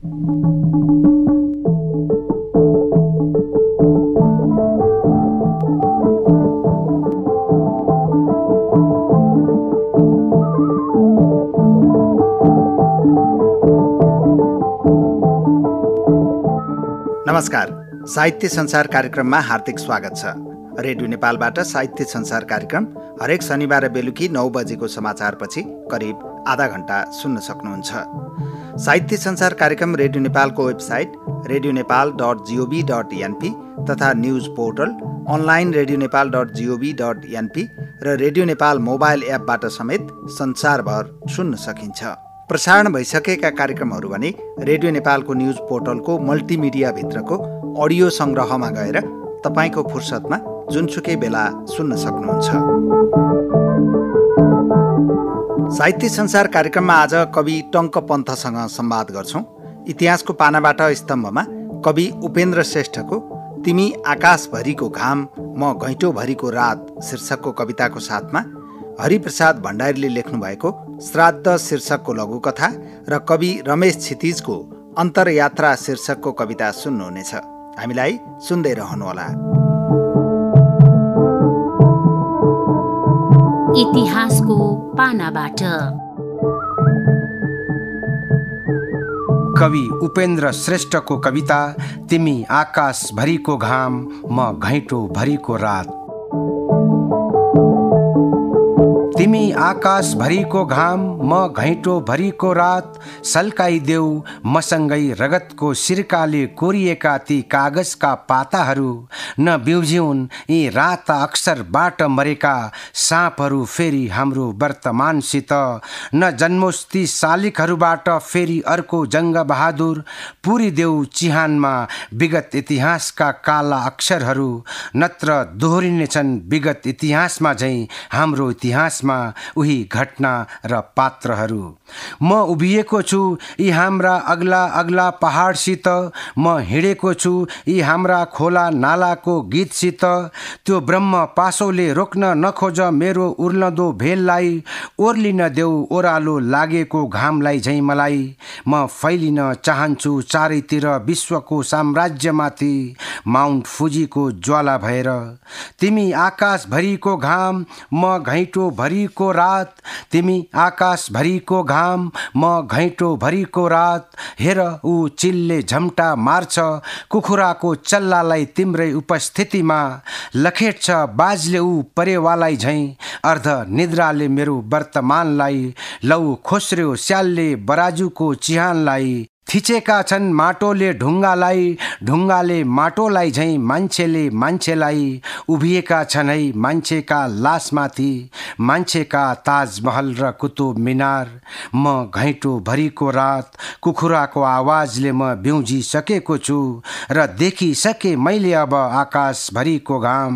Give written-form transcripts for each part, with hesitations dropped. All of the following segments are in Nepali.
नमस्कार, साहित्य संसार कार्यक्रममा हार्दिक स्वागत छ। रेडियो नेपालबाट साहित्य संसार कार्यक्रम हरेक शनिबार बेलुकी 9 बजेको समाचारपछि करिब आधा घण्टा सुन्न सक्नुहुन्छ। साहित्य संसार कार्यक्रम रेडियो नेपालको वेबसाइट radionepal.gov.np तथा न्युज पोर्टल अनलाइन radionepal.gov.np र रेडियो नेपाल मोबाइल एपबाट समेत संसारभर सुन्न सकिन्छ। प्रसारण भइसकेका कार्यक्रमहरू भने रेडियो नेपालको न्युज पोर्टलको मल्टिमिडिया भित्रको अडियो सङ्ग्रहमा गएर तपाईँको फुर्सदमा जुनसुकै बेला सुन्न सक्नुहुन्छ। साहित्य संसार कार्यक्रममा आज कवि टङ्क पन्थसँग संवाद गर्छौं। इतिहासको पानाबाट स्तम्भमा कवि उपेन्द्र श्रेष्ठको तिमी आकाशभरिको घाम म घैँटोभरिको रात शीर्षकको कविताको साथमा हरिप्रसाद भण्डारीले लेख्नु भएको श्राद्ध शीर्षकको लघुकथा र कवि रमेश क्षितिजको अन्तरयात्रा शीर्षकको कविता सुन्नुहुनेछ। हामीलाई सुन्दै रहनुहोला। इतिहासको पानाबाट कवि उपेन्द्र श्रेष्ठको कविता तिमी आकाशभरिको घाम म घैँटोभरिको रात। तिमी आकाशभरिको घाम म घैँटोभरिको रात, सल्काइदेऊ मसँगै रगतको सिर्काले कोरिएका ती कागजका पाताहरू। न बिउजिउन् यी राता अक्षरबाट मरेका साँपहरू फेरि हाम्रो वर्तमानसित। न जन्मोस् ती शालिकहरूबाट फेरि अर्को जङ्गबहादुर। पुरिदेऊ चिहानमा विगत इतिहासका काला अक्षरहरू, नत्र दोहोरिनेछन् विगत इतिहासमा झैँ हाम्रो इतिहासमा उही घटना र पात्रहरू। म उभिएको छु यी हाम्रा अग्ला अग्ला पहाडसित, म हिँडेको छु यी हाम्रा खोला नालाको गीतसित। त्यो ब्रह्म पासोले रोक्न नखोज मेरो उर्लदो भेललाई, ओर्लिन देऊ ओह्रालो लागेको घामलाई झैँ मलाई। म फैलिन चाहन्छु चारैतिर विश्वको साम्राज्यमाथि, माउन्ट फुजीको ज्वाला भएर। तिमी आकाशभरिको घाम म घैँटोभरिको रात, तिमी आकाशभरिको घाम म घैँटोभरिको रात। हेर ऊ चिलले झम्टा मार्छ कुखुराको चल्लालाई तिम्रै उपस्थितिमा, लखेट्छ बाजले ऊ परेवालाई झैँ अर्ध निद्राले मेरो वर्तमानलाई। लौ खोस्र्यो स्यालले बराजुको चिहानलाई, थिचेका छन् माटोले ढुङ्गालाई, ढुङ्गाले माटोलाई झैँ मान्छेले मान्छेलाई। उभिएका छन् है मान्छेका लासमाथि, मान्छेका ताजमहल र कुतुब मिनार। म घैँटोभरिको रात, कुखुराको आवाजले म बिउजिसकेको छु र देखिसके मैले अब आकाशभरिको घाम।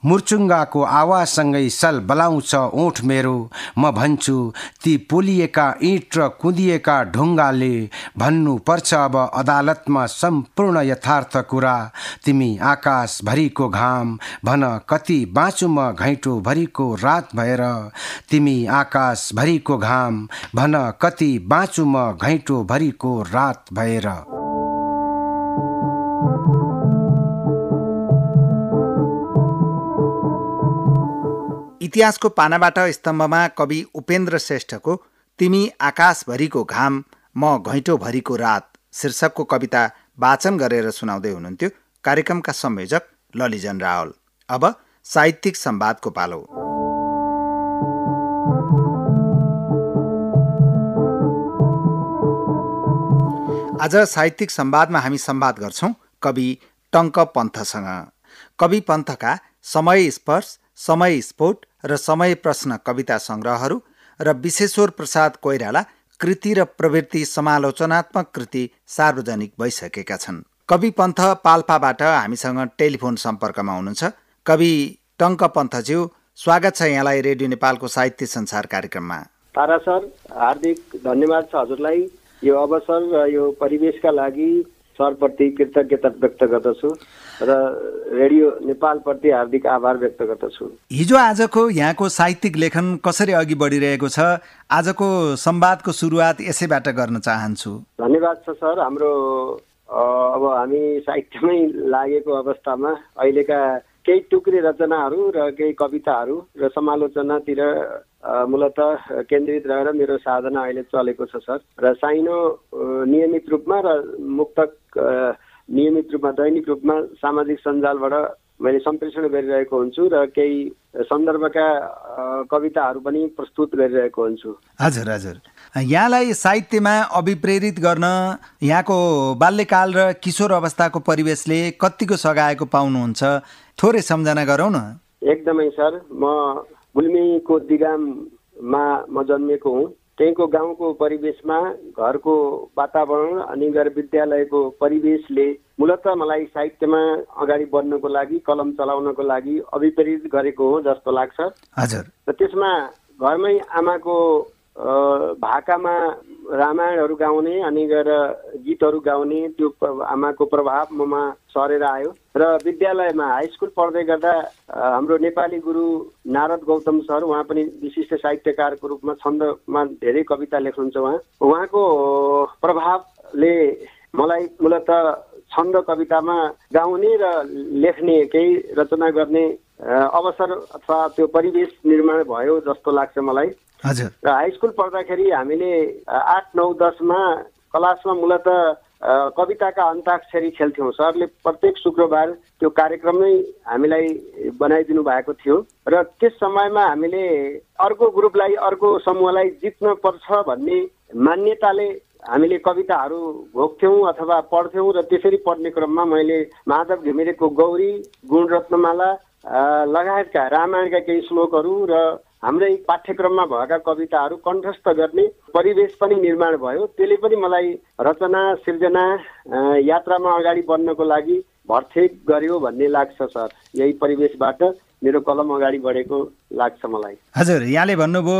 मुर्चुङ्गाको आवाजसँगै सल बलाउँछ ओठ मेरो। म भन्छु ती पोलिएका इँट र कुदिएका ढुङ्गाले भन्नु पर्छ अब अदालतमा सम्पूर्ण यथार्थ कुरा। तिमी आकाशभरिको घाम भन कति बाँचु म घैँटोभरिको रात भएर। तिमी आकाशभरिको घाम भन कति बाँचु म घैँटोभरिको रात भएर। इतिहासको पानाबाट स्तम्भमा कवि उपेन्द्र श्रेष्ठको तिमी आकाशभरिको घाम म घैँटोभरिको रात शीर्षकको कविता वाचन गरेर सुनाउँदै हुनुहुन्थ्यो कार्यक्रमका संयोजक ललिजन रावल। अब साहित्यिक संवादको पालो। आज साहित्यिक संवादमा हामी संवाद गर्छौं कवि टङ्क पन्थसँग। कवि पन्थका समय स्पर्श, समय स्फोट र समय प्रश्न कविता संग्रहहरू र विश्वेश्वर प्रसाद कोइराला कृति र प्रवृत्ति समालोचनात्मक कृति सार्वजनिक भइसकेका छन्। कवि पन्थ पाल्पाबाट हामीसँग टेलिफोन सम्पर्कमा हुनुहुन्छ। कवि टङ्क पन्थज्यू, स्वागत छ यहाँलाई रेडियो नेपालको साहित्य संसार कार्यक्रममा। तारा सर, हार्दिक धन्यवाद छ हजुरलाई यो अवसर र यो परिवेशका लागि सरप्रति कृतज्ञता व्यक्त गर्दछु र रेडियो नेपालप्रति हार्दिक आभार व्यक्त गर्दछु। हिजो आजको यहाँको साहित्यिक लेखन कसरी अघि बढिरहेको छ, आजको संवादको सुरुवात यसैबाट गर्न चाहन्छु। धन्यवाद छ सर। हाम्रो अब हामी साहित्यमै लागेको अवस्थामा अहिलेका केही टुक्रे रचनाहरू र केही कविताहरू र समालोचनातिर मूलत केन्द्रित रहेर मेरो साधना अहिले चलेको छ सर। र साइनो नियमित रूपमा र मुक्तक नियमित रूपमा दैनिक रूपमा सामाजिक सञ्जालबाट मैले सम्प्रेषण गरिरहेको हुन्छु र केही सन्दर्भका कविताहरू पनि प्रस्तुत गरिरहेको हुन्छु। हजुर हजुर, यहाँलाई साहित्यमा अभिप्रेरित गर्न यहाँको बाल्यकाल र किशोर अवस्थाको परिवेशले कतिको सघाएको पाउनुहुन्छ, थोरै सम्झना गरौँ न। एकदमै सर। म गुल्मीको दिगाममा म जन्मेको हुँ। त्यहीँको गाउँको परिवेशमा घरको वातावरण अनि गएर विद्यालयको परिवेशले मूलत मलाई साहित्यमा अगाडि बढ्नको लागि, कलम चलाउनको लागि अभिप्रेरित गरेको हो जस्तो लाग्छ। हजुर। र त्यसमा घरमै आमाको भाकामा रामायणहरू गाउने अनि गएर गीतहरू गाउने त्यो आमाको प्रभाव ममा सरेर आयो। र विद्यालयमा हाई स्कुल पढ्दै गर्दा हाम्रो नेपाली गुरु नारद गौतम सर, उहाँ पनि विशिष्ट साहित्यकारको रूपमा छन्दमा धेरै कविता लेख्नुहुन्छ। उहाँको प्रभावले मलाई मूलत छन्द कवितामा गाउने र लेख्ने, केही रचना गर्ने अवसर अथवा त्यो परिवेश निर्माण भयो जस्तो लाग्छ मलाई। हजुर। र हाई स्कुल पढ्दाखेरि हामीले 8, 9, 10मा क्लासमा मूलत कविताका अन्ताक्षरी खेल्थ्यौँ। सरले प्रत्येक शुक्रबार त्यो कार्यक्रम नै हामीलाई बनाइदिनु भएको थियो। र त्यस समयमा हामीले अर्को ग्रुपलाई, अर्को समूहलाई जित्न पर्छ भन्ने मान्यताले हामीले कविताहरू घोक्थ्यौँ अथवा पढ्थ्यौँ। र त्यसरी पढ्ने क्रममा मैले माधव घिमिरेको गौरी, गुणरत्नमाला लगायतका रामायणका केही श्लोकहरू र हाम्रै पाठ्यक्रममा भएका कविताहरू कण्ठस्थ गर्ने परिवेश पनि निर्माण भयो। त्यसले पनि मलाई रचना, सिर्जना, यात्रामा अगाडि बढ्नको लागि भरथेक गर्यो भन्ने लाग्छ सर। यही परिवेशबाट मेरो कलम अगाडि बढेको लाग्छ मलाई। हजुर, यहाँले भन्नुभयो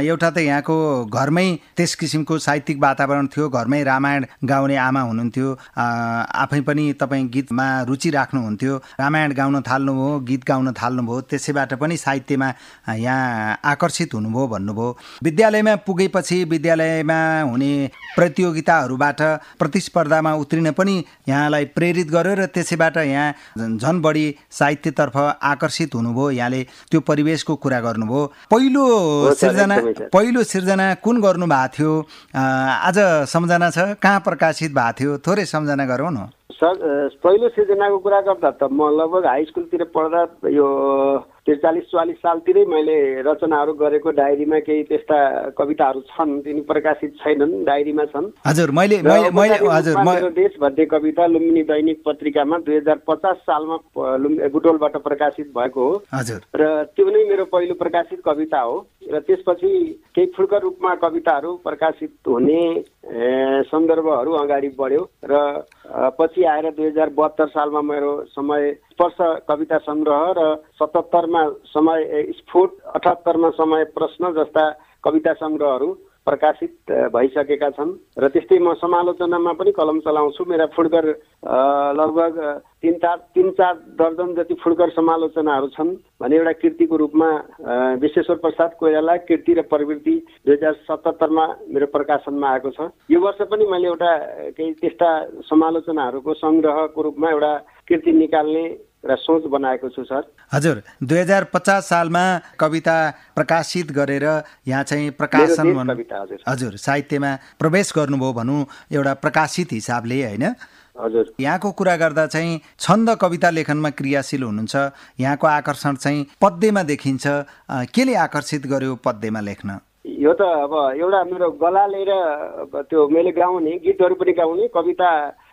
एउटा त यहाँको घरमै त्यस किसिमको साहित्यिक वातावरण थियो, घरमै रामायण गाउने आमा हुनुहुन्थ्यो, आफै पनि तपाईँ गीतमा रुचि राख्नुहुन्थ्यो, रामायण गाउन थाल्नुभयो, गीत गाउन थाल्नुभयो, त्यसैबाट पनि साहित्यमा यहाँ आकर्षित हुनुभयो भन्नुभयो। विद्यालयमा पुगेपछि विद्यालयमा हुने प्रतियोगिताहरूबाट प्रतिस्पर्धामा उत्रिन पनि यहाँलाई प्रेरित गर्यो र त्यसैबाट यहाँ झन् बढी साहित्यतर्फ आकर्षित हुनुभयो। यहाँले त्यो परिवेशको कुरा गर्नुभयो। पहिलो सिर्जना कुन गर्नु भएको थियो, आज सम्झना छ, कहाँ प्रकाशित भएको थियो, थोरै सम्झना गरौँ न। सर, पहिलो सिर्जनाको कुरा गर्दा त म लगभग हाई स्कुलतिर पढ्दा यो 43-44 सालतिरै मैले रचनाहरू गरेको डायरीमा केही त्यस्ता कविताहरू छन्, तिनी प्रकाशित छैनन्, डायरीमा छन्। हजुर, मैले देश भन्ने कविता लुम्बिनी दैनिक पत्रिकामा 2050 सालमा बुटोलबाट प्रकाशित भएको हो। हजुर। र त्यो नै मेरो पहिलो प्रकाशित कविता हो। र त्यसपछि केही फुर्का रूपमा कविताहरू प्रकाशित हुने सन्दर्भहरू अगाडि बढ्यो। र पछि आएर 2072 सालमा मेरो समय स्पर्श कविता सङ्ग्रह र 77मा समय स्फोट, 78मा समय प्रश्न जस्ता कविता सङ्ग्रहहरू प्रकाशित भइसकेका छन्। र त्यस्तै म समालोचनामा पनि कलम चलाउँछु। मेरा फुटकर लगभग 3-4 दर्जन जति फुटकर समालोचनाहरू छन् भने एउटा कृतिको रूपमा विश्वेश्वर प्रसाद कोइराला कृति र प्रवृत्ति 2077मा मेरो प्रकाशनमा आएको छ। यो वर्ष पनि मैले एउटा केही त्यस्ता समालोचनाहरूको सङ्ग्रहको रूपमा एउटा कृति निकाल्ने र सोच बनाएको छु सर। हजुर, 2050 सालमा कविता प्रकाशित गरेर यहाँ चाहिँ प्रकाशन हजुर साहित्यमा प्रवेश गर्नुभयो भनौँ, एउटा प्रकाशित हिसाबले, होइन? हजुर। यहाँको कुरा गर्दा चाहिँ छन्द कविता लेखनमा क्रियाशील हुनुहुन्छ। यहाँको आकर्षण चाहिँ पद्यमा देखिन्छ। केले आकर्षित गर्यो पद्यमा लेख्न? यो त अब एउटा मेरो गला लिएर त्यो मैले गाउने गीतहरू पनि गाउने, कविता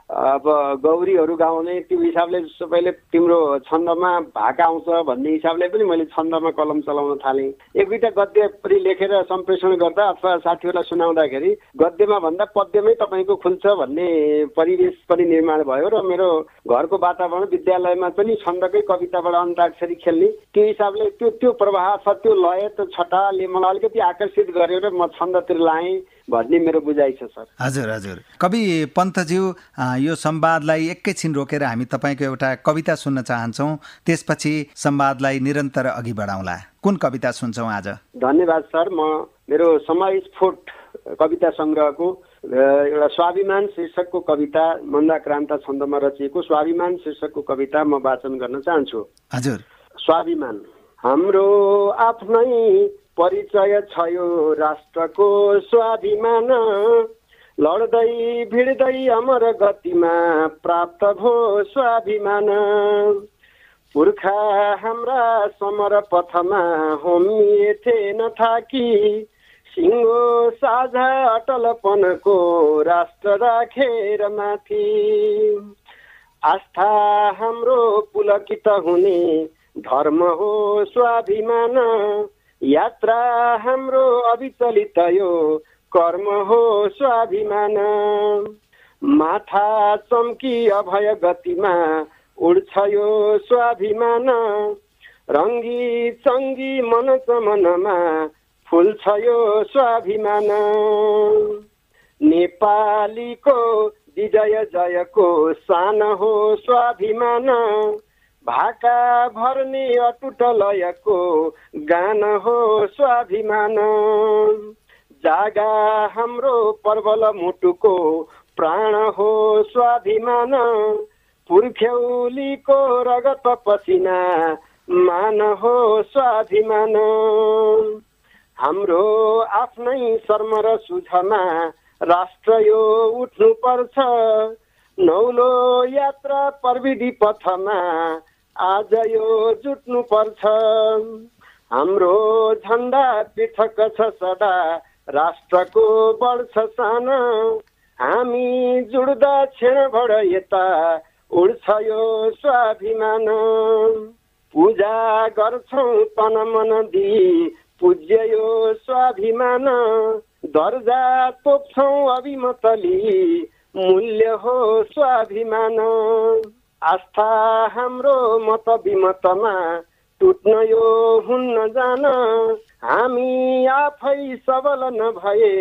अब गौरीहरू गाउने, त्यो हिसाबले सबैले तिम्रो छन्दमा भाका आउँछ भन्ने हिसाबले पनि मैले छन्दमा कलम चलाउन थालेँ। एक दुईवटा गद्य पनि लेखेर सम्प्रेषण गर्दा अथवा साथीहरूलाई सुनाउँदाखेरि गद्यमा भन्दा पद्यमै तपाईँको खुल्छ भन्ने परिवेश पनि निर्माण भयो। र मेरो घरको वातावरण विद्यालयमा पनि छन्दकै कविताबाट अन्ताक्षरी खेल्ने, त्यो हिसाबले त्यो प्रवाह अथवा त्यो लय, त्यो छटाले मलाई अलिकति आकर्षित गरेर म छन्दतिर लाएँ। भन्ने मेरो बुझाइ छ सर। हजुर हजुर। कवि पन्तज्यू, यो संवादलाई एकैछिन रोकेर हामी तपाईँको एउटा कविता सुन्न चाहन्छौँ, त्यसपछि संवादलाई निरन्तर अघि बढाउँला। कुन कविता सुन्छौँ आज? धन्यवाद सर। म मेरो समय स्फोट कविता सङ्ग्रहको एउटा स्वाभिमान शीर्षकको कविता, मन्दाक्रान्ता छन्दमा रचिएको स्वाभिमान शीर्षकको कविता म वाचन गर्न चाहन्छु। हजुर। स्वाभिमान। हाम्रो आफ्नै परिचय छ यो राष्ट्रको स्वाभिमान, लड्दै भिड्दै अमर गतिमा प्राप्त भो स्वाभिमान। पुर्खा हाम्रा समर पथमा होमिएथे नथाकी, सिङ्गो साझा अटलपनको राष्ट्र राखेर माथि। आस्था हाम्रो पुलकित हुने धर्म हो स्वाभिमान, यात्रा हाम्रो अविचलित यो कर्म हो स्वाभिमान। माथा चम्की अभय गतिमा उड्छ यो स्वाभिमान, रङ्गी चङ्गी मन चमनमा फुल्छ यो स्वाभिमान। नेपालीको विजय जयको सान हो स्वाभिमान, भाका भर्ने अटुट लयको गान हो स्वाभिमान। जागा हाम्रो प्रबल मुटुको प्राण हो स्वाभिमान, पुर्ख्यौलीको रगत पसिना मान हो स्वाभिमान। हाम्रो आफ्नै शर्म र सुझमा राष्ट्र यो उठ्नु पर्छ, नौलो यात्रा प्रविधि पथमा आज यो जुट्नु पर्छ। हाम्रो झन्डा पृथक छ सदा राष्ट्रको बढ्छ सान, हामी जुड्दा क्षणभर यता उड्छ यो स्वाभिमान। पूजा गर्छौँ तन मन दिई पूज्य यो स्वाभिमान, दर्जा तोप्छौँ अभिमतली मूल्य हो स्वाभिमान। आस्था हाम्रो मत विमतमा टुट्न यो हुन्न जान, हामी आफै सबल नभए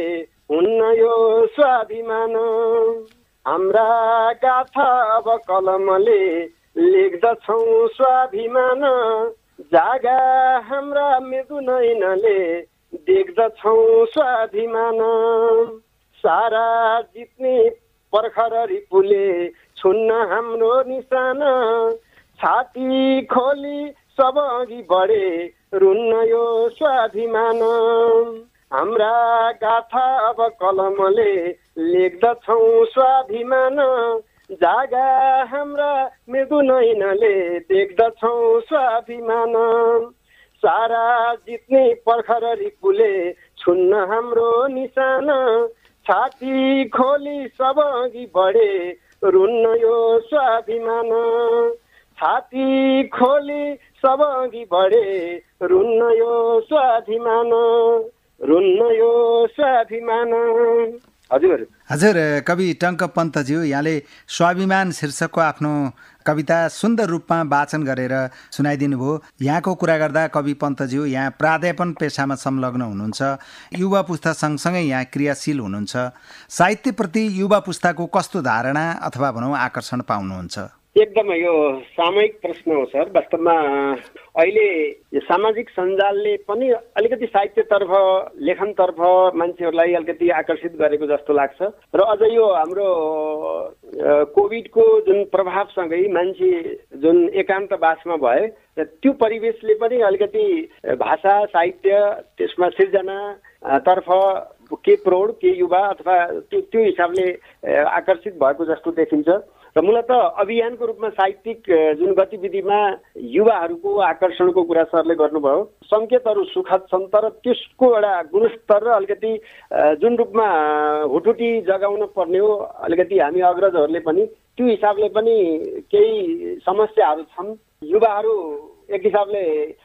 हुन्न यो स्वाभिमान। हाम्रा गाथा अब कलमले लेख्दछौँ स्वाभिमान, जागा हाम्रा मृदु नयनले देख्दछौँ स्वाभिमान। सारा जित्ने पर्खर रिपुले छुन्न हाम्रो निशान, छाती खोली सब अघि बढे रुन्न यो स्वाभिमान। हाम्रा गाथा अब कलमले लेख्दछौँ स्वाभिमान, जागा हाम्रा मृदु नयनले देख्दछौँ स्वाभिमान। सारा जित्ने पर्खर रिपुले छुन्न हाम्रो निशान, छाती खोली सब अघि बढे रुन्न यो स्वाभिमान। छाती खोली सब अघि बढे रुन्न यो स्वाभिमान, रुन्न यो स्वाभिमान। हजुर हजुर। कवि टङ्क पन्तज्यू, यहाँले स्वाभिमान शीर्षकको आफ्नो कविता सुन्दर रूपमा वाचन गरेर सुनाइदिनु भयो। यहाँको कुरा गर्दा कवि पन्तज्यू यहाँ प्राध्यापन पेसामा संलग्न हुनुहुन्छ, युवा पुस्ता सँगसँगै यहाँ क्रियाशील हुनुहुन्छ। साहित्यप्रति युवा पुस्ताको कस्तो धारणा अथवा भनौँ आकर्षण पाउनुहुन्छ? एकदमै यो सामयिक प्रश्न हो सर। वास्तवमा अहिले यो सामाजिक सञ्जालले पनि अलिकति साहित्यतर्फ, लेखनतर्फ मान्छेहरूलाई अलिकति आकर्षित गरेको जस्तो लाग्छ। र अझ यो हाम्रो कोभिडको जुन प्रभावसँगै मान्छे जुन एकान्तवासमा भए, त्यो परिवेशले पनि अलिकति भाषा साहित्य त्यसमा सिर्जना तर्फ के प्रौढ के युवा अथवा त्यो हिसाबले आकर्षित भएको जस्तो देखिन्छ। र मूलत अभियानको रूपमा साहित्यिक जुन गतिविधिमा युवाहरूको आकर्षणको कुरा सरले गर्नुभयो, सङ्केतहरू सुखद छन्, तर त्यसको एउटा गुणस्तर र अलिकति जुन रूपमा हुटुटी जगाउन पर्ने हो, अलिकति हामी अग्रजहरूले पनि त्यो हिसाबले पनि केही समस्याहरू छन्। युवाहरू एक हिसाबले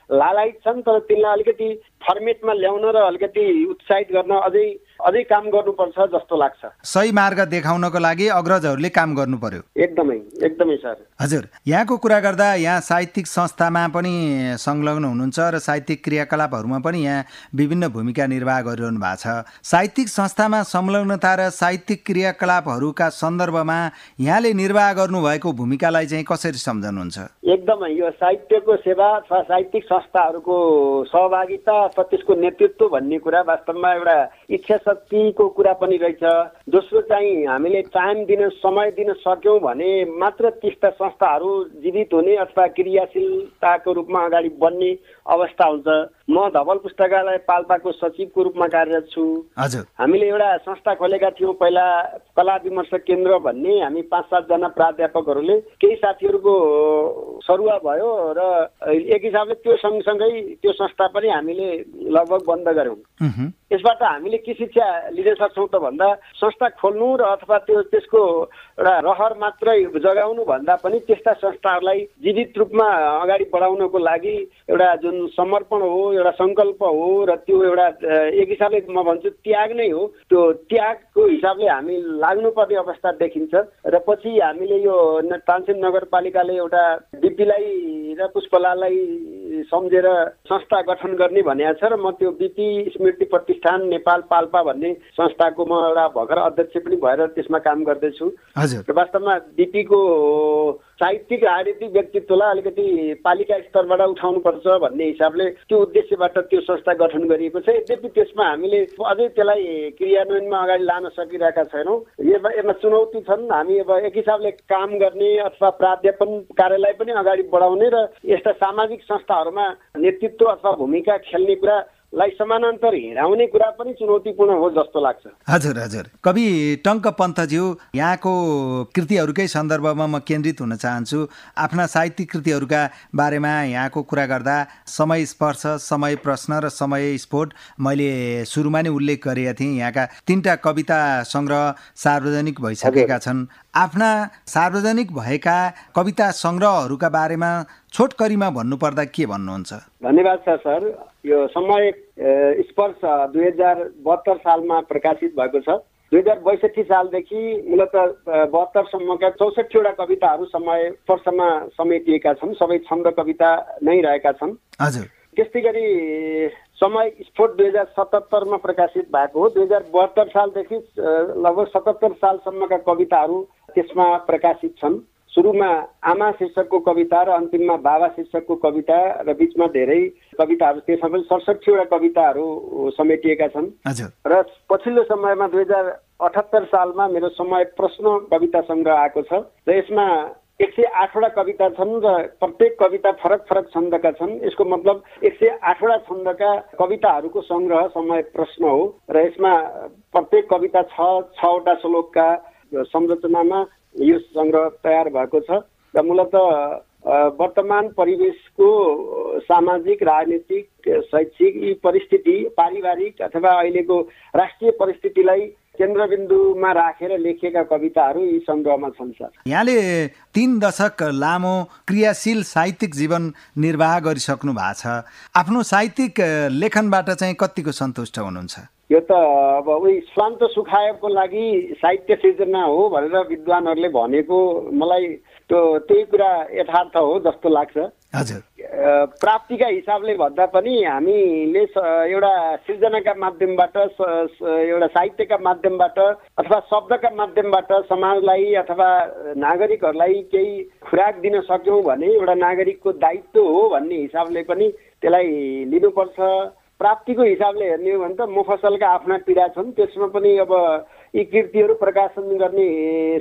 लालायित छन्, तर तिनलाई अलिकति फर्मेटमा ल्याउन र अलिकति उत्साहित गर्न अझै अझै काम गर्नुपर्छ जस्तो लाग्छ। सही मार्ग देखाउनको लागि अग्रजहरूले काम गर्नु पर्यो। एकदमै सर। हजुर, यहाँको कुरा गर्दा यहाँ साहित्यिक संस्थामा पनि संलग्न हुनुहुन्छ र साहित्यिक क्रियाकलापहरूमा पनि यहाँ विभिन्न भूमिका निर्वाह गरिरहनु भएको छ। साहित्यिक संस्थामा संलग्नता र साहित्यिक क्रियाकलापहरूका सन्दर्भमा यहाँले निर्वाह गर्नुभएको भूमिकालाई चाहिँ कसरी सम्झनुहुन्छ? एकदमै यो साहित्यको सेवा अथवा साहित्यिक संस्थाहरूको सहभागिता अथवा त्यसको नेतृत्व भन्ने कुरा वास्तवमा एउटा इच्छा शक्तिको कुरा पनि रहेछ। दोस्रो चाहिँ हामीले टाइम दिन समय दिन सक्यौँ भने मात्र त्यस्ता संस्थाहरू जीवित हुने अथवा क्रियाशीलताको रूपमा अगाडि बढ्ने अवस्था हुन्छ। म धवल पुस्तकालय पाल्पाको सचिवको रूपमा कार्यरत छु। हामीले एउटा संस्था खोलेका थियौँ पहिला, कला विमर्श केन्द्र भन्ने। हामी 5-7 जना प्राध्यापकहरूले, केही साथीहरूको सरुवा भयो र एक हिसाबले त्यो सँगसँगै त्यो संस्था पनि हामीले लगभग बन्द गऱ्यौँ। यसबाट हामीले के शिक्षा लिन सक्छौँ त भन्दा संस्था खोल्नु र अथवा त्यसको एउटा रहर मात्रै जगाउनु भन्दा पनि त्यस्ता संस्थाहरूलाई जीवित रूपमा अगाडि बढाउनको लागि एउटा जुन समर्पण हो, एउटा सङ्कल्प हो र त्यो एउटा एक हिसाबले म भन्छु त्याग नै हो। त्यो त्यागको हिसाबले हामी लाग्नुपर्ने अवस्था देखिन्छ र पछि हामीले यो तानसेन नगरपालिकाले एउटा बिपीलाई र पुष्पलाललाई सम्झेर संस्था गठन गर्ने भनेको छ र म त्यो बिपी स्मृति प्रतिष्ठान नेपाल पाल्पा भन्ने संस्थाको म एउटा भर्खर अध्यक्ष पनि भएर त्यसमा काम गर्दैछु। वास्तवमा बिपीको साहित्यिक राजनीतिक व्यक्तित्वलाई अलिकति पालिका स्तरबाट उठाउनुपर्छ भन्ने हिसाबले त्यो उद्देश्यबाट त्यो संस्था गठन गरिएको छ। यद्यपि त्यसमा हामीले अझै त्यसलाई क्रियान्वयनमा अगाडि लान सकिरहेका छैनौँ। यसमा चुनौती छन्। हामी अब एक हिसाबले काम गर्ने अथवा प्राध्यापन कार्यलाई पनि अगाडि बढाउने र यस्ता सामाजिक संस्थाहरूमा नेतृत्व अथवा भूमिका खेल्ने कुरालाई समानान्तर हिँडाउने कुरा पनि चुनौतीपूर्ण हो जस्तो लाग्छ। हजुर। कवि टङ्क पन्तज्यू, यहाँको कृतिहरूकै सन्दर्भमा म केन्द्रित हुन चाहन्छु। आफ्ना साहित्यिक कृतिहरूका बारेमा यहाँको कुरा गर्दा समय स्पर्श, समय प्रश्न र समय स्फोट मैले सुरुमा नै उल्लेख गरेका थिएँ। यहाँका 3टा कविता सङ्ग्रह सार्वजनिक भइसकेका छन्। आफ्ना सार्वजनिक भएका कविता सङ्ग्रहहरूका बारेमा छोटकरीमा भन्नुपर्दा के भन्नुहुन्छ? धन्यवाद सर। यो समय स्पर्श 2072 सालमा प्रकाशित भएको छ। 2062 सालदेखि मूलत 72 सम्मका 64वटा कविताहरू समय स्पर्शमा समेटिएका छन्। सबै छन्द कविता नै रहेका छन्। त्यस्तै गरी समय स्फोट 2077 मा प्रकाशित भएको हो। 2072 सालदेखि लगभग 77 सालसम्मका कविताहरू त्यसमा प्रकाशित छन्। सुरुमा आमा शीर्षकको कविता र अन्तिममा बाबा शीर्षकको कविता र बिचमा धेरै कविताहरू, त्यसमा पनि 67वटा कविताहरू समेटिएका छन्। र पछिल्लो समयमा 2078 सालमा मेरो समय प्रश्न कविता सङ्ग्रह आएको छ र यसमा 108वटा कविता छन् र प्रत्येक कविता फरक फरक छन्दका छन्। यसको मतलब 108वटा छन्दका कविताहरूको सङ्ग्रह समय प्रश्न हो र यसमा प्रत्येक कविता 6वटा श्लोकका संरचनामा यो सङ्ग्रह तयार भएको छ र मूलत वर्तमान परिवेशको सामाजिक, राजनीतिक, शैक्षिक यी परिस्थिति, पारिवारिक अथवा अहिलेको राष्ट्रिय परिस्थितिलाई केन्द्रबिन्दुमा राखेर लेखिएका कविताहरू यी सङ्ग्रहमा छन् सर। यहाँले 3 दशक लामो क्रियाशील साहित्यिक जीवन निर्वाह गरिसक्नु भएको छ। आफ्नो साहित्यिक लेखनबाट चाहिँ कतिको सन्तुष्ट हुनुहुन्छ? यो त अब उही स्वान्त सुखाएको लागि साहित्य सिर्जना हो भनेर विद्वानहरूले भनेको मलाई त्यही कुरा यथार्थ हो जस्तो लाग्छ। प्राप्तिका हिसाबले भन्दा पनि हामीले एउटा सृजनाका माध्यमबाट, एउटा साहित्यका माध्यमबाट अथवा शब्दका माध्यमबाट समाजलाई अथवा नागरिकहरूलाई केही खुराक दिन सक्यौँ भने एउटा नागरिकको दायित्व हो भन्ने हिसाबले पनि त्यसलाई लिनुपर्छ। प्राप्तिको हिसाबले हेर्ने हो भने त मुफसलका आफ्ना पीडा छन्। त्यसमा पनि अब यी कृतिहरू प्रकाशन गर्ने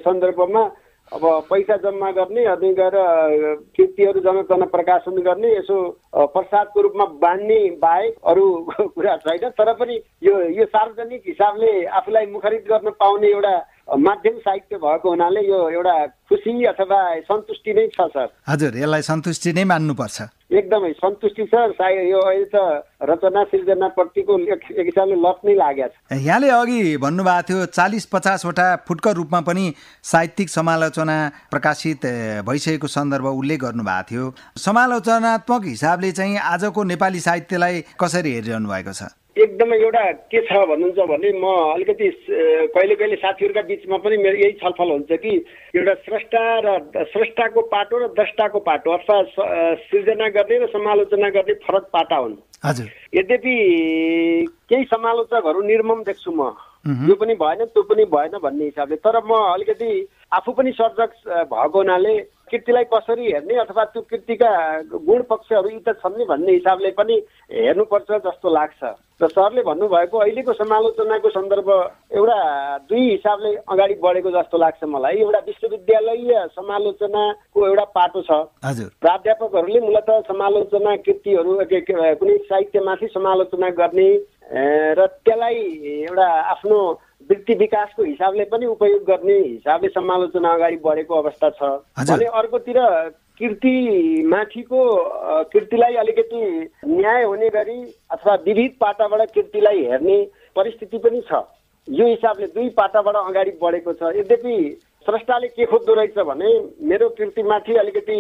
सन्दर्भमा अब पैसा जम्मा गर्ने, अनि गएर कृतिहरू जनतन प्रकाशन गर्ने, यसो प्रसादको रूपमा बाँड्ने बाहेक अरू कुरा छैन। तर पनि यो सार्वजनिक हिसाबले आफूलाई मुखरित गर्न पाउने एउटा माध्यम साहित्य भएको हुनाले यो एउटा खुसी अथवा सन्तुष्टि नै छ सर। हजुर, यसलाई सन्तुष्टि नै मान्नुपर्छ। एकदमै सन्तुष्टि सर। यो अहिले त रचना सृजनाप्रतिको एक हिसाबले लत नै लागेको छ। यहाँले अघि भन्नुभएको थियो 40-50 वटा फुटकर रूपमा पनि साहित्यिक समालोचना प्रकाशित भइसकेको सन्दर्भ उल्लेख गर्नुभएको थियो। समालोचनात्मक हिसाबले चाहिँ आजको नेपाली साहित्यलाई कसरी हेरिरहनु भएको छ? एकदमै एउटा के छ भन्नुहुन्छ भने म अलिकति कहिले कहिले साथीहरूका बिचमा पनि मेरो यही छलफल हुन्छ कि एउटा स्रष्टाको पाटो र द्रष्टाको पाटो अथवा सृजना गर्ने र समालोचना गर्ने फरक पाटा हुन्। हजुर। यद्यपि केही समालोचकहरू निर्मम देख्छु म, यो पनि भएन त्यो पनि भएन भन्ने हिसाबले। तर म अलिकति आफू पनि सर्जक भएको हुनाले कृतिलाई कसरी हेर्ने अथवा त्यो कृतिका गुण पक्षहरू यी त छन् नि भन्ने हिसाबले पनि हेर्नुपर्छ जस्तो लाग्छ। र सरले भन्नुभएको अहिलेको समालोचनाको सन्दर्भ एउटा दुई हिसाबले अगाडि बढेको जस्तो लाग्छ मलाई। एउटा विश्वविद्यालयीय समालोचनाको एउटा पाटो छ। हजुर। प्राध्यापकहरूले मूलतः समालोचना कृतिहरू कुनै साहित्यमाथि समालोचना गर्ने र त्यसलाई एउटा आफ्नो वृत्ति विकासको हिसाबले पनि उपयोग गर्ने हिसाबले समालोचना अगाडि बढेको अवस्था छ भने अर्कोतिर कृतिलाई अलिकति न्याय हुने गरी अथवा विविध पाटाबाट कृतिलाई हेर्ने परिस्थिति पनि छ। यो हिसाबले दुई पाटाबाट अगाडि बढेको छ। यद्यपि स्रष्टाले के खोज्दो रहेछ भने मेरो कृतिमाथि अलिकति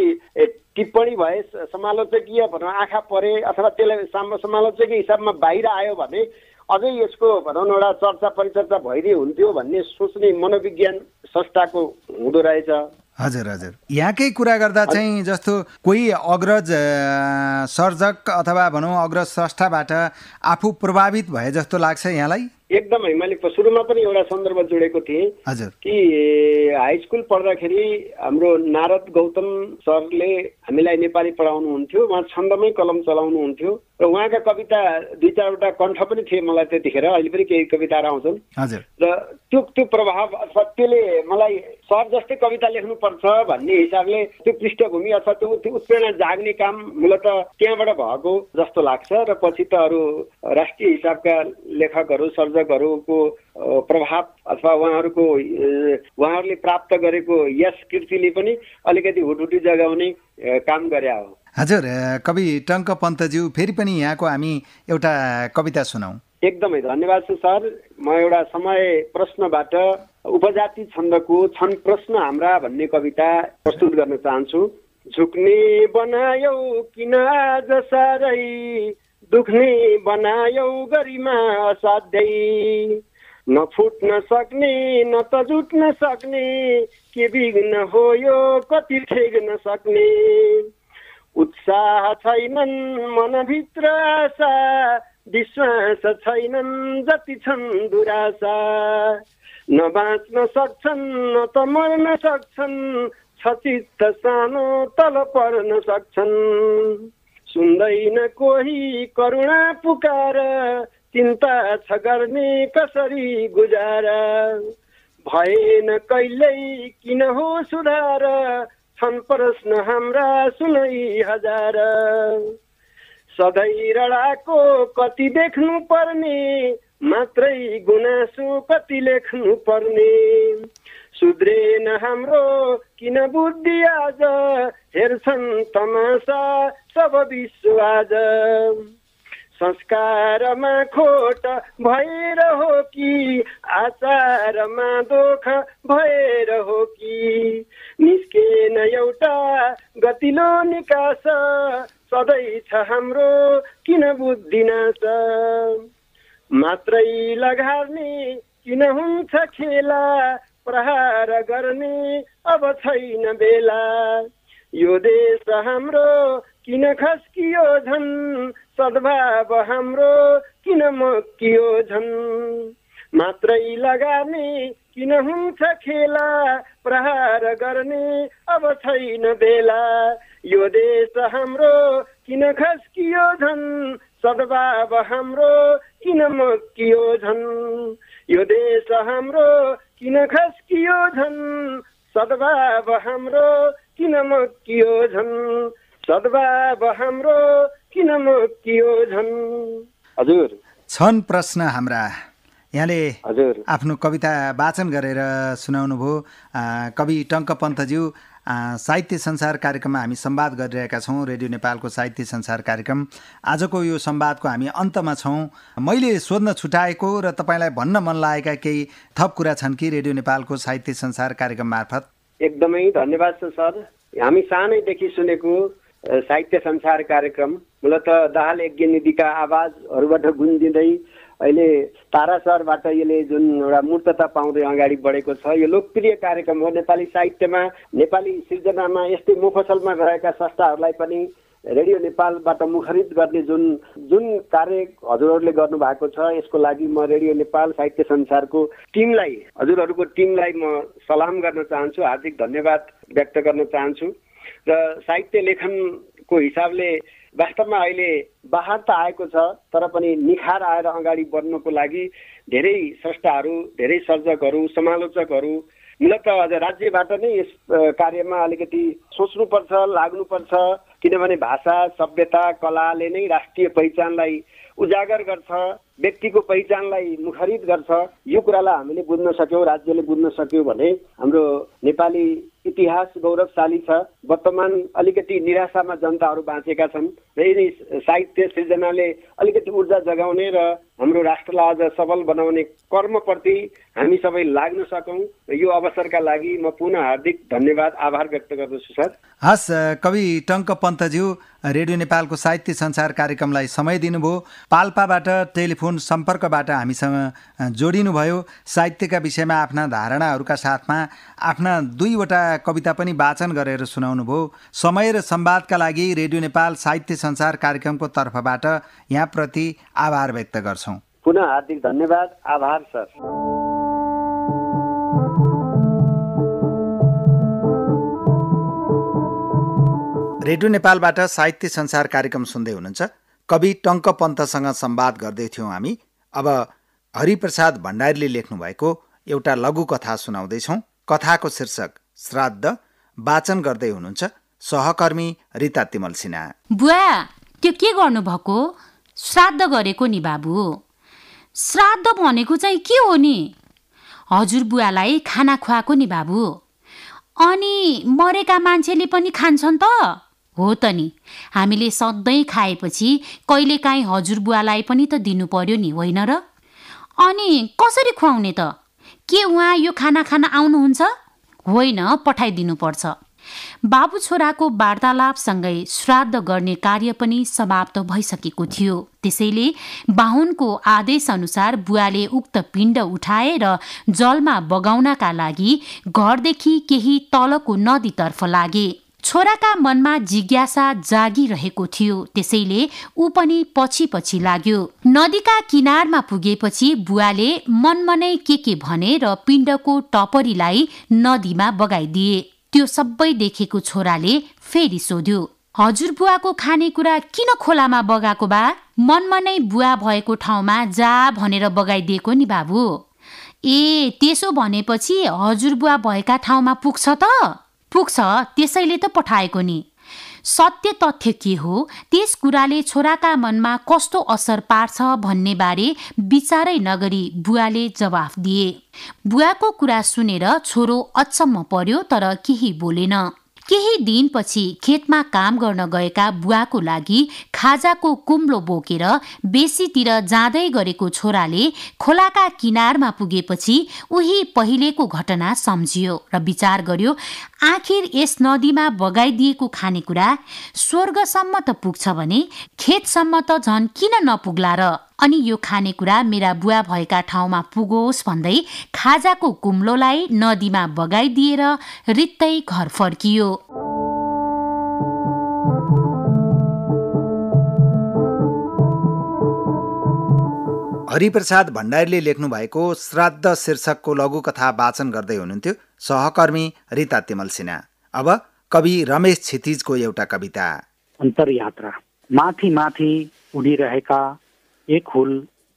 टिप्पणी भए समालोचकीय भनौँ आँखा परे अथवा त्यसलाई समालोचकीय हिसाबमा बाहिर आयो भने अझै यसको भनौँ एउटा चर्चा परिचर्चा भइदिए हुन्थ्यो भन्ने सोच्ने मनोविज्ञान संस्थाको हुँदो रहेछ। हजुर हजुर। यहाँकै कुरा गर्दा चाहिँ जस्तो कोही अग्रज सर्जक अथवा भनौँ अग्रज स्रष्टाबाट आफू प्रभावित भए जस्तो लाग्छ यहाँलाई? एकदमै। मैले सुरुमा पनि एउटा सन्दर्भ जोडेको थिएँ कि हाई स्कुल पढ्दाखेरि हाम्रो नारद गौतम सरले हामीलाई नेपाली पढाउनुहुन्थ्यो। उहाँ छन्दमै कलम चलाउनुहुन्थ्यो र उहाँका कविता दुई चारवटा कण्ठ पनि थिए मलाई त्यतिखेर, अहिले पनि केही कविताहरू आउँछन्। र त्यो प्रभाव अथवा त्यसले मलाई सर जस्तै कविता लेख्नुपर्छ भन्ने हिसाबले त्यो पृष्ठभूमि अथवा त्यो उत्प्रेरणा जाग्ने काम मूलतः त्यहाँबाट भएको जस्तो लाग्छ। र पछि त अरू राष्ट्रिय हिसाबका लेखकहरू सर्जकहरूको प्रभाव अथवा उहाँहरूले प्राप्त गरेको यस कृतिले पनि अलिकति हुटहुटी जगाउने काम गरे हो। हजुर। कवि टङ्क पन्तज्यू, फेरि पनि यहाँको हामी एउटा कविता सुनौँ। एकदमै धन्यवाद छ सर। म एउटा समय प्रश्नबाट उपजाति छन्दको छन् प्रश्न हाम्रा भन्ने कविता प्रस्तुत गर्न चाहन्छु। झुक्ने बनायौ किन आज सारै, दुख्ने बनायौ गरिमा असाध्यै, न फुट्न सक्ने न त जुट्न सक्ने, के बिग्न हो यो कति ठेग्न सक्ने, उत्साह छैनन् मनभित्र आशा, विश्वास छैनन् जति छन् दुराशा, न बाँच्न सक्छन् न त मर्न सक्छन्, छचित्त सानो तल पर्न सक्छन्, सुन्दैन कोही करुणा पुकार, चिन्ता छ गर्ने कसरी गुजारा, भएन कहिल्यै किन हो सुधार, छन् प्रश्न हाम्रा सुनै हजार, सधैँ रडाको कति देख्नु पर्ने, मात्रै गुनासो कति लेख्नु पर्ने, सुध्रेन हाम्रो किन बुद्धि आज, हेर्छन् तमासा सब विश्व आज, संस्कारमा खोट भएर हो कि, आचारमा दोख भएर हो कि, निस्केन एउटा गतिलो निकास, सधैँ छ हाम्रो किन बुद्धि नाश, मात्रै लगार्ने किन हुन्छ खेला, प्रहार गर्ने अब छैन बेला, यो देश हाम्रो किन खस्कियो झन्, सद्भाव हाम्रो किन मकियो झन्, मात्रै लगार्ने किन हुन्छ खेला, प्रहार गर्ने अब छैन बेला, यो देश हाम्रो किन खस्कियो झन्, सद्भाव हाम्रो किन मकियो झन्, यो देश हाम्रो किन खस्कियो झन्, सद्भाव हाम्रो किन मकियो झन्, सद्भाव हाम्रो किन मकियो झन्। हजुर। छन् प्रश्न हाम्रा, यहाँले हजुर आफ्नो कविता वाचन गरेर सुनाउनु भयो। कवि टङ्क पन्तज्यू, साहित्य संसार कार्यक्रममा हामी संवाद गरिरहेका छौँ, रेडियो नेपालको साहित्य संसार कार्यक्रम। आजको यो संवादको हामी अन्तमा छौँ। मैले सोध्न छुटाएको र तपाईँलाई भन्न मन लागेका केही थप कुरा छन् कि रेडियो नेपालको साहित्य संसार कार्यक्रम मार्फत? एकदमै धन्यवाद छ सर। हामी सानैदेखि सुनेको साहित्य संसार कार्यक्रम मूलत दाहाल यज्ञ निधिका आवाजहरूबाट गुन्जिँदै अहिले तारा सहरबाट यसले जुन एउटा मूर्तता पाउँदै अगाडि बढेको छ। यो लोकप्रिय कार्यक्रम हो। नेपाली साहित्यमा, नेपाली सिर्जनामा यस्तै मुफसलमा रहेका संस्थाहरूलाई पनि रेडियो नेपालबाट मुखरित गर्ने जुन कार्य हजुरहरूले गर्नुभएको छ, यसको लागि म रेडियो नेपाल साहित्य संसारको टिमलाई, हजुरहरूको टिमलाई म सलाम गर्न चाहन्छु, हार्दिक धन्यवाद व्यक्त गर्न चाहन्छु। र साहित्य लेखनको हिसाबले वास्तवमा अहिले बाहर त आएको छ, तर पनि निखार आएर अगाडि बढ्नको लागि धेरै स्रष्टाहरू, धेरै सर्जकहरू, समालोचकहरू मूलत अझ राज्यबाट नै यस कार्यमा अलिकति सोच्नुपर्छ, लाग्नुपर्छ। किनभने भाषा, सभ्यता, कलाले नै राष्ट्रिय पहिचानलाई उजागर गर्छ, व्यक्तिको पहिचानलाई मुखरित गर्छ। यो कुरालाई हामीले बुझ्न सक्यौँ, राज्यले बुझ्न सक्यो भने हाम्रो नेपाली इतिहास गौरवशाली छ। वर्तमान अलिकति निराशामा जनताहरू बाँचेका छन् र यिनी साहित्य सृजनाले अलिकति ऊर्जा जगाउने र हाम्रो राष्ट्रलाई अझ सबल बनाउने कर्मप्रति हामी सबै लाग्न सकौँ। यो अवसरका लागि म पुनः हार्दिक धन्यवाद, आभार व्यक्त गर्दछु सर। हस्, कवि टङ्क पन्तज्यू, रेडियो नेपालको साहित्य संसार कार्यक्रमलाई समय दिनुभयो, पाल्पाबाट टेलिफोन सम्पर्कबाट हामीसँग जोडिनुभयो, साहित्यका विषयमा आफ्ना धारणाहरूका साथमा आफ्ना 2वटा कविता पनि वाचन गरेर सुनाउनुभयो। समय र संवादका लागि रेडियो नेपाल साहित्य संसार कार्यक्रमको तर्फबाट यहाँप्रति आभार व्यक्त गर्छौँ। पुनः हार्दिक धन्यवाद, आभार सर। रेडियो नेपालबाट साहित्य संसार कार्यक्रम सुन्दै हुनुहुन्छ। कवि टङ्क पन्तसँग संवाद गर्दै थियौँ हामी। अब हरिप्रसाद भण्डारीले लेख्नु भएको एउटा लघुकथा सुनाउँदैछौँ। कथाको शीर्षक श्राद्ध। वाचन गर्दै हुनुहुन्छ सहकर्मी रिता तिमल सिन्हा। बुवा, त्यो के गर्नुभएको? श्राद्ध गरेको नि बाबु। श्राद्ध भनेको चाहिँ के हो नि? हजुर बुवालाई खाना खुवाएको नि बाबु। अनि मरेका मान्छेले पनि खान्छन् त? हो त नि, हामीले सधैँ खाएपछि कहिलेकाहीँ हजुरबुवालाई पनि त दिनु पर्यो नि, होइन र? अनि कसरी खुवाउने त? के उहाँ यो खाना खान आउनुहुन्छ? होइन, पठाइदिनु पर्छ। बाबु छोराको वार्तालापसँगै श्राद्ध गर्ने कार्य पनि समाप्त भइसकेको थियो। त्यसैले बाहुनको आदेशअनुसार बुवाले उक्त पिण्ड उठाएर जलमा बगाउनका लागि घरदेखि केही तलको नदीतर्फ लागे। छोराका मनमा जिज्ञासा जागिरहेको थियो, त्यसैले ऊ पनि पछि पछि लाग्यो। नदीका किनारमा पुगेपछि बुवाले मनमनै के भने र पिण्डको टपरीलाई नदीमा बगाइदिए। त्यो सबै देखेको छोराले फेरि सोध्यो, हजुरबुवाको खानेकुरा किन खोलामा बगाएको बा? मनमनै बुवा भएको ठाउँमा जा भनेर बगाइदिएको नि बाबु। ए, त्यसो भनेपछि हजुरबुवा भएका ठाउँमा पुग्छ त? पुग्छ, त्यसैले त पठाएको नि। सत्य तथ्य के हो, त्यस कुराले छोराका मनमा कस्तो असर पार्छ भन्ने बारे विचारै नगरी बुवाले जवाफ दिए। बुवाको कुरा सुनेर छोरो अचम्म पर्यो, तर केही बोलेन। केही दिनपछि खेतमा काम गर्न गएका बुवाको लागि खाजाको कुम्लो बोकेर बेसीतिर जाँदै गरेको छोराले खोलाका किनारमा पुगेपछि उही पहिलेको घटना सम्झियो र विचार गर्यो, आखिर यस नदीमा बगाइदिएको खानेकुरा स्वर्गसम्म त पुग्छ भने खेतसम्म त झन् किन नपुग्ला र? अनि यो खानेकुरा मेरा बुवा भएका ठाउँमा पुगोस् भन्दै खाजाको कुम्लोलाई नदीमा बगाइदिएर रित्तै घर फर्कियो। हरिप्रसाद भण्डारीले लेख्नु भएको श्राद्ध शीर्षकको लघुकथा वाचन गर्दै हुनुहुन्थ्यो सहकर्मी रिता तिमल सिन्हा। अब कवि रमेश क्षितिजको एउटा कविता। अन्तरयात्रा। माथि माथि उडिरहेका एक हुल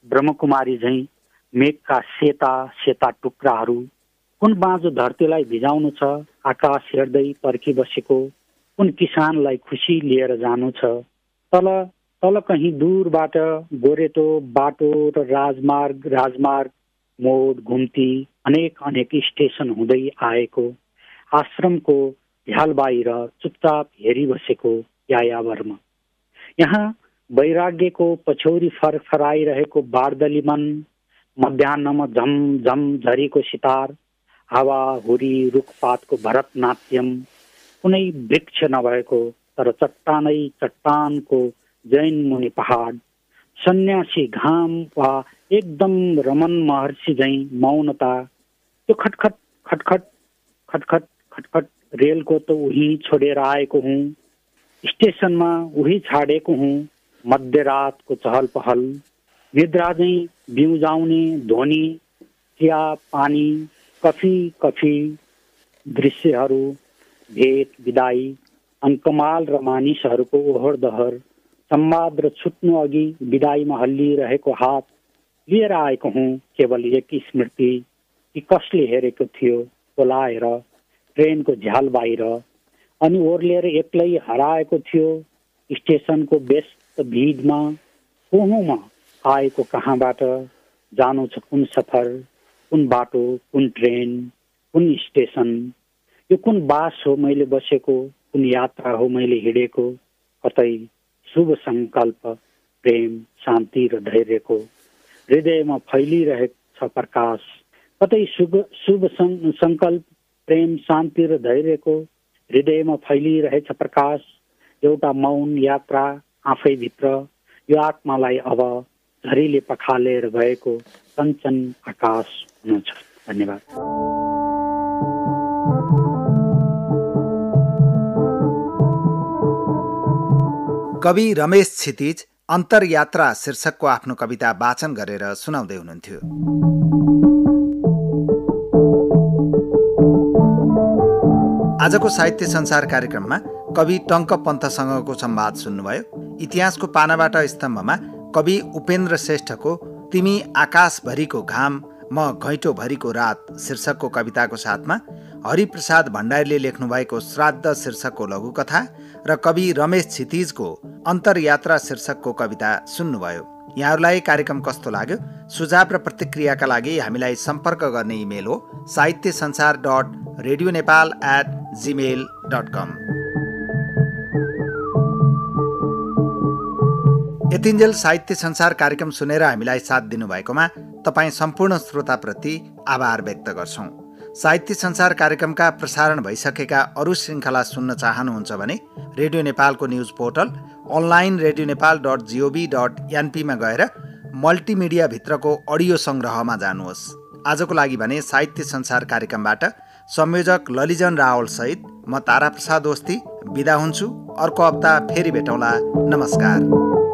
ब्रह्मकुमारी झैँ मेघका सेता सेता टुक्राहरू कुन बाँझो धरतीलाई भिजाउनु छ, आकाश हेर्दै पर्खी बसेको कुन किसानलाई खुसी लिएर जानु छ। तल तल कहीँ दूरबाट गोरेटो बाटो र राजमार्ग मोड घुम्ती अनेक स्टेसन हुँदै आएको आश्रमको झ्याल बाहिर चुपचाप हेरिबसेको यायावरमा। यहाँ वैराग्यको पछौरी फरफराइरहेको बार्दली मन, मध्याह्नमा झमझम झरीको सितार, हावा हुरी रुखपातको भरतनाट्यम, कुनै वृक्ष नभएको तर चट्टानको जैन मुनि पहाड, सन्यासी घाम वा एकदम रमन महर्षि झैँ मौनता। त्यो खटखट खटखट खटखट खटखट रेलको त उही छोडेर आएको हुँ, स्टेसनमा उही छाडेको हुँ, मध्यरातको चहल पहल, निद्रा झैँ बिउजाउने ध्वनि, चिया पानी, कफी कफी दृश्यहरू, भेट विदाई, अङ्कमाल र मानिसहरूको ओहोर दहर, संवाद र छुट्नु अघि विदाईमा हल्लिरहेको हात लिएर आएको हुँ केवल एक स्मृति कि कसले हेरेको थियो बोलाएर ट्रेनको झ्याल बाहिर, अनि ओर्लिएर एक्लै हराएको थियो स्टेसनको व्यस्त भिडमा। कोहुमा आएको कहाँबाट, जानु छ कुन सफर, कुन बाटो, कुन ट्रेन, कुन स्टेसन, यो कुन बास हो मैले बसेको, कुन यात्रा हो मैले हिँडेको, कतै शुभ सङ्कल्प प्रेम शान्ति र धैर्यको हृदयमा फैलिरहेको छ प्रकाश, कतै शुभ सङ्कल्प प्रेम शान्ति र धैर्यको हृदयमा फैलिरहेछ प्रकाश। एउटा मौन यात्रा आफैभित्र, यो आत्मालाई अब झरीले पखालेर गएको कञ्चन आकाश हुनुहुन्छ। धन्यवाद। कवि रमेश क्षितिज अन्तरयात्रा शीर्षकको आफ्नो कविता वाचन गरेर सुनाउँदै हुनुहुन्थ्यो। आजको साहित्य संसार कार्यक्रममा कवि टङ्क पन्तसँगको संवाद सुन्नुभयो। इतिहासको पानाबाट स्तम्भमा कवि उपेन्द्र श्रेष्ठको तिमी आकाशभरिको घाम म घैँटोभरिको रात शीर्षकको कविताको साथमा हरिप्रसाद भण्डारीले लेख्नुभएको श्राद्ध शीर्षकको लघुकथा र कवि रमेश क्षितिजको अन्तरयात्रा शीर्षकको कविता सुन्नुभयो। यहाँहरूलाई कार्यक्रम कस्तो लाग्यो? सुझाव र प्रतिक्रियाका लागि हामीलाई सम्पर्क गर्ने इमेल हो sahityasансar.radionepal@gmail.com। यतिन्जेल साहित्य संसार कार्यक्रम सुनेर हामीलाई साथ दिनुभएकोमा तपाईँ सम्पूर्ण श्रोताप्रति आभार व्यक्त गर्छौँ। साहित्य संसार कार्यक्रमका प्रसारण भइसकेका अरू श्रृङ्खला सुन्न चाहनुहुन्छ भने रेडियो नेपालको न्युज पोर्टल अनलाइन radionepal.gov.np मा गएर मल्टिमिडिया भित्रको अडियो सङ्ग्रहमा जानुहोस्। आजको लागि भने साहित्य संसार कार्यक्रमबाट संयोजक ललिजन रावल सहित म तारा प्रसाद ओस्ती बिदा हुन्छु। अर्को हप्ता फेरि भेटौँला। नमस्कार।